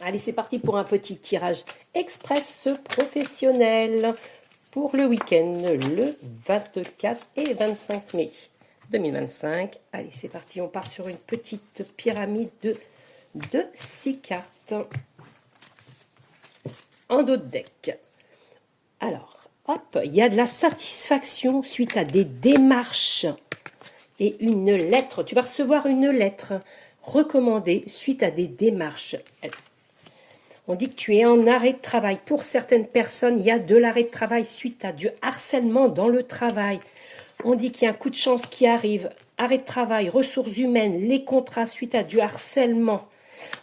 Allez, c'est parti pour un petit tirage express professionnel pour le week-end, le 24 et 25 mai 2025. Allez, c'est parti, on part sur une petite pyramide de 6 cartes en dos de deck. Alors, hop, il y a de la satisfaction suite à des démarches et une lettre. Tu vas recevoir une lettre recommandée suite à des démarches. On dit que tu es en arrêt de travail. Pour certaines personnes, il y a de l'arrêt de travail suite à du harcèlement dans le travail. On dit qu'il y a un coup de chance qui arrive. Arrêt de travail, ressources humaines, les contrats suite à du harcèlement.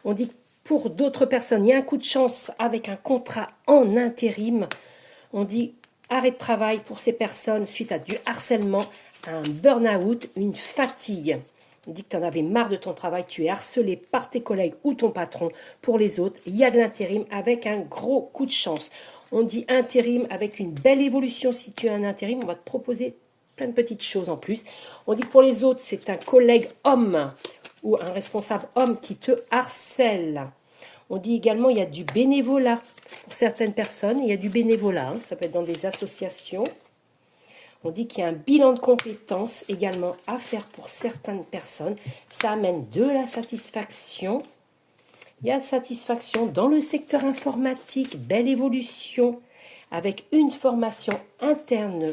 On dit que pour d'autres personnes, il y a un coup de chance avec un contrat en intérim. On dit arrêt de travail pour ces personnes suite à du harcèlement, un burn-out, une fatigue. On dit que tu en avais marre de ton travail, tu es harcelé par tes collègues ou ton patron. Pour les autres, il y a de l'intérim avec un gros coup de chance. On dit intérim avec une belle évolution. Si tu as un intérim, on va te proposer plein de petites choses en plus. On dit que pour les autres, c'est un collègue homme ou un responsable homme qui te harcèle. On dit également il y a du bénévolat. Pour certaines personnes, il y a du bénévolat. Ça peut être dans des associations. On dit qu'il y a un bilan de compétences également à faire pour certaines personnes. Ça amène de la satisfaction. Il y a de satisfaction dans le secteur informatique, belle évolution, avec une formation interne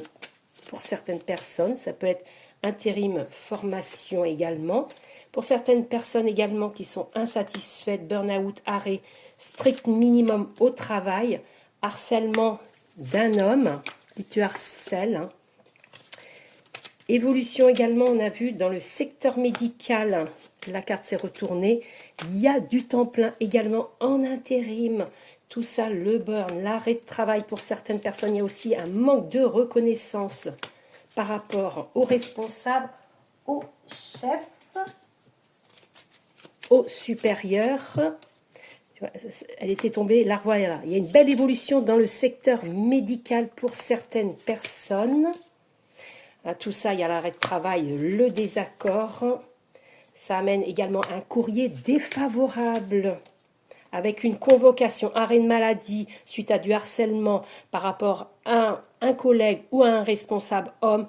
pour certaines personnes. Ça peut être intérim, formation également. Pour certaines personnes également qui sont insatisfaites, burn-out, arrêt, strict minimum au travail, harcèlement d'un homme qui te harcèle. Évolution également, on a vu dans le secteur médical, la carte s'est retournée, il y a du temps plein également en intérim, tout ça, le burn, l'arrêt de travail pour certaines personnes, il y a aussi un manque de reconnaissance par rapport aux responsables, aux chefs, aux supérieurs. Elle était tombée, la revoilà. Il y a une belle évolution dans le secteur médical pour certaines personnes. À tout ça, il y a l'arrêt de travail, le désaccord. Ça amène également un courrier défavorable avec une convocation, arrêt de maladie suite à du harcèlement par rapport à un collègue ou à un responsable homme.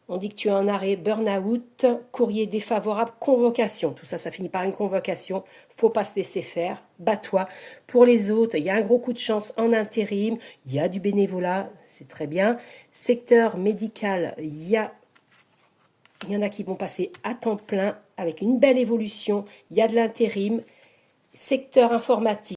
On dit que tu es en arrêt, burn-out, courrier défavorable, convocation. Tout ça, ça finit par une convocation. Faut pas se laisser faire. Bats-toi. Pour les autres, il y a un gros coup de chance en intérim. Il y a du bénévolat, c'est très bien. Secteur médical, il y en a qui vont passer à temps plein avec une belle évolution. Il y a de l'intérim. Secteur informatique.